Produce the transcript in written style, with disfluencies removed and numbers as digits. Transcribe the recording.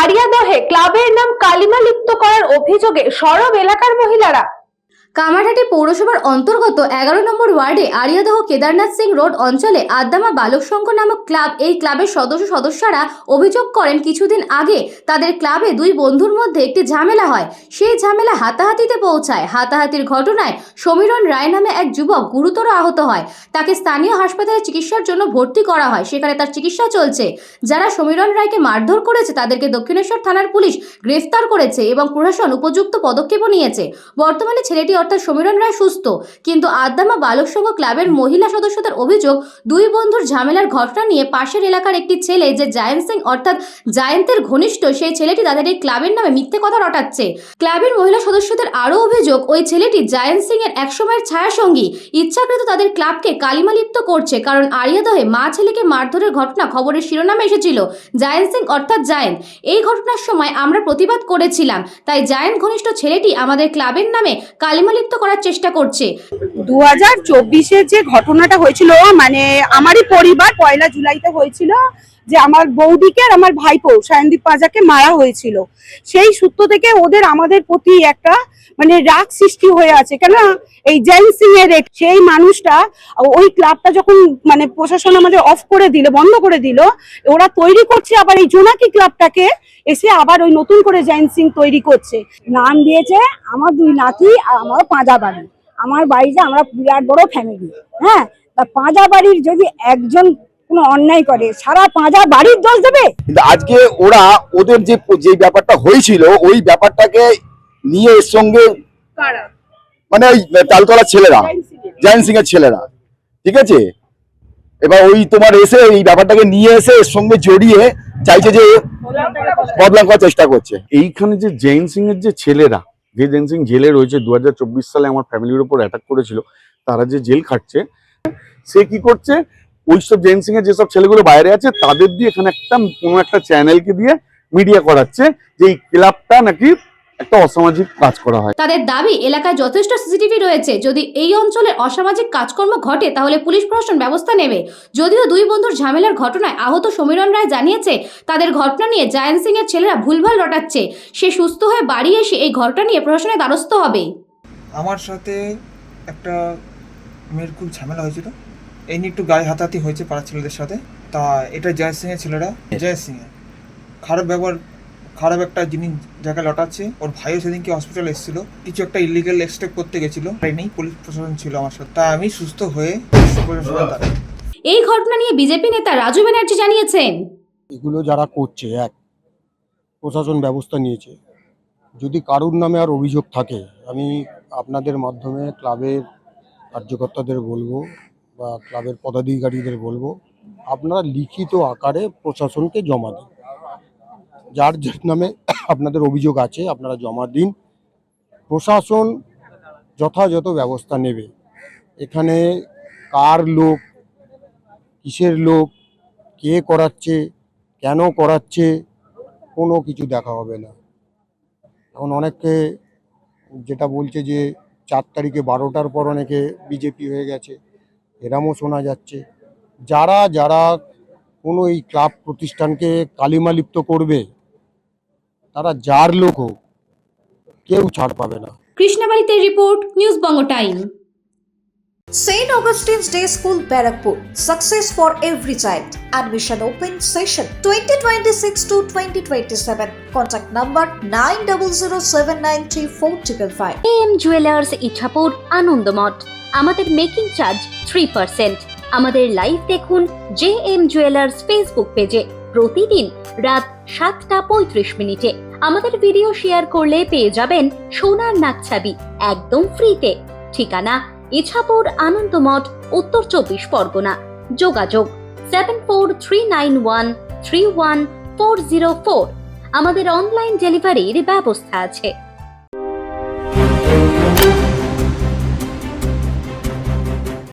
আড়িয়াদহে ক্লাবের নাম কালিমা লিপ্ত করার অভিযোগে সরব এলাকার মহিলারা। কামারহাটি পৌরসভার অন্তর্গত 11 নম্বর ওয়ার্ডে আড়িয়াদহ কেদারনাথ সিং রোড অঞ্চলে আদ্দামা বালক সংঘ নামক ক্লাব, এই ক্লাবের সদস্যরা অভিযোগ করেন কিছুদিন আগে তাদের ক্লাবে দুই বন্ধুর মধ্যে একটি ঝামেলা হয়। সেই ঝামেলা হাতাহাতিতে পৌঁছায়। হাতাহাতির ঘটনায় সমীরণ রায় নামে এক যুবক গুরুতর আহত হয়। তাকে স্থানীয় হাসপাতালে চিকিৎসার জন্য ভর্তি করা হয়। সেখানে তার চিকিৎসা চলছে। যারা সমীরণ রায়কে মারধর করেছে তাদেরকে দক্ষিণেশ্বর থানার পুলিশ গ্রেফতার করেছে এবং প্রশাসন উপযুক্ত পদক্ষেপও নিয়েছে। বর্তমানে ছেলেটি অর্থাৎ সমীরণ রায় সুস্থ, কিন্তু আদ্দামা বালক সংঘ ক্লাবের মহিলা সদস্যদের অভিযোগ দুই বন্ধুর ঝামেলার ঘটনা নিয়ে পাশের এলাকার একটি ছেলে যে জায়েন্ট সিং অর্থাৎ জায়েন্তের ঘনিষ্ঠ, সেই ছেলেটি তাদের এই ক্লাবের নামে মিথ্যে কথা রটাচ্ছে। ক্লাবের মহিলা সদস্যদের আরও অভিযোগ ওই ছেলেটি জায়েন্ট সিং এর একসময়ের ছায়াসঙ্গী, ইচ্ছাকৃত তাদের ক্লাবকে কালিমালিপ্ত করছে। কারণ আড়িয়াদহে মা ছেলেকে মারধরের ঘটনা খবরের শিরোনামে এসেছিল। জায়েন্ট সিং অর্থাৎ জায়েন্ট, এই ঘটনার সময় আমরা প্রতিবাদ করেছিলাম, তাই জায়েন্ট ঘনিষ্ঠ ছেলেটি আমাদের ক্লাবের নামে কালিমালিপ্ত করার চেষ্টা করছে। 2024-এ যে ঘটনাটা হয়েছিল, মানে আমারই পরিবার 1 জুলাইতে হয়েছিল যে আমার বৌদিকে আর আমার ভাইপো সায়নদীপ পাজাকে মারা হয়েছিল। সেই সূত্র থেকে ওদের আমাদের প্রতি একটা মানে রাগ সৃষ্টি হয়ে আছে। কেন এই জেন্ট সিং এর সেই মানুষটা ওই ক্লাবটা যখন মানে প্রশাসন আমাদের অফ করে দিল, বন্ধ করে দিল, ওরা তৈরি করছে আবার এই জোনাকি ক্লাবটাকে এসে আবার ওই নতুন করে জেন্ট সিং তৈরি করছে। নাম দিয়েছে আমার 2 নাতি আর আমার পাঁজা বাড়ি। আমার বাড়িতে আমরা বিরাট বড় ফ্যামিলি। হ্যাঁ, তা পাঁজা বাড়ির যদি একজন কোনো অন্যায় করে সারা পাঁজা বাড়ির দোষ দেবে। কিন্তু আজকে ওরা ওদের যে ব্যাপারটা হয়েছিল ওই ব্যাপারটাকে নিয়ে এর সঙ্গে মানে ওই তালতলার ছেলেরা, জয়েন্ট সিং এর ছেলেরা, ঠিক আছে, এবার ওই তোমার এসে এই ব্যাপারটাকে নিয়ে এসে এর সঙ্গে জড়িয়ে চাইছে যে বদনাম করার চেষ্টা করছে। এইখানে যে জেন সিং এর যে ছেলেরা, যে জেন সিং জেলে রয়েছে, 2024 সালে আমার ফ্যামিলির উপর অ্যাটাক করেছিল, তারা যে জেল খাটছে, সে কি করছে, ওইসব জেন সিং এর যেসব ছেলেগুলো বাইরে আছে তাদের দিয়ে এখানে কোনো একটা চ্যানেলকে দিয়ে মিডিয়া করাচ্ছে যে এই ক্লাবটা নাকি একটা অসামাজিক কাজ করা হয়। তাদের দাবি এলাকায় যথেষ্ট সিসিটিভি রয়েছে, যদি এই অঞ্চলে অসামাজিক কাজকর্ম ঘটে তাহলে পুলিশ প্রশাসন ব্যবস্থা নেবে। যদিও দুই বন্ধুর ঝামেলার ঘটনায় আহত সমীরণ রায় জানিয়েছে তাদের ঘটনা নিয়ে জায়েন্ট সিং এর ছেলেরা ভুলভাল রটাচ্ছে। সে সুস্থ হয়ে বাড়ি এসে এই ঘটনা নিয়ে প্রশাসনের দ্বারস্থ হবে। আমার সাথে একটা মেয়ের খুব ঝামেলা হয়েছিল, এই নিয়ে একটু গায়ে হাতাহাতি হয়েছে পাড়ার ছেলেদের সাথে। তা এটা জয় সিং এর ছেলেরা, জয় সিং এর খারাপ ব্যবহার, খারাপ একটা জিনিস জায়গায় লটাচ্ছে। ওর ভাইও সেদিনকে হসপিটালে এসেছিল, কিছু একটা ইলিগাল এক্সট্রাক্ট করতে গেছিল, তাই নেই পুলিশ প্রশাসন ছিল আমার সাথে। তা আমি সুস্থ হয়ে এই ঘটনা নিয়ে বিজেপি নেতা রাজু ব্যানার্জি জানিয়েছেন, এগুলো যারা করছে, এক প্রশাসন ব্যবস্থা নিয়েছে। যদি কারুর নামে আর অভিযোগ থাকে, আমি আপনাদের মাধ্যমে ক্লাবের কার্যকর্তাদের বলবো বা ক্লাবের পদাধিকারীদের বলবো, আপনারা লিখিত আকারে প্রশাসনকে জমা দিন। যার নামে আপনাদের অভিযোগ আছে আপনারা জমা দিন, প্রশাসন যথাযথ ব্যবস্থা নেবে। এখানে কার লোক, কিসের লোক, কে করাচ্ছে, কেন করাচ্ছে, কোনো কিছু দেখা হবে না। এখন অনেকে যেটা বলছে যে 4 তারিখে 12টার পর অনেকে বিজেপি হয়ে গেছে, এরমও শোনা যাচ্ছে। যারা যারা কোনো এই ক্লাব প্রতিষ্ঠানকে কালিমালিপ্ত করবে, তারা যার লোক হোক, কেউ ছাড় পাবে না। কৃষ্ণাবাড়িতে report, news Banga time. St. Augustine's Day School, Barakpur. Success for every child. Admission open session 2026 to 2027. Contact number 9007934555. AM Jewelers Ichhapur Anandamath. আমাদের মেকিং চার্জ 3%। আমাদের লাইভ দেখুন JM Jewelers ফেসবুক পেজে প্রতিদিন রাত 7:35 আমাদের ভিডিও শেয়ার করলে পেয়ে যাবেন সোনার নাকছাবি একদম ফ্রিতে। ঠিকানা ইছাপুর আনন্দমঠ, উত্তর 24 পরগনা। যোগাযোগ 7439131404। আমাদের অনলাইন ডেলিভারির ব্যবস্থা আছে।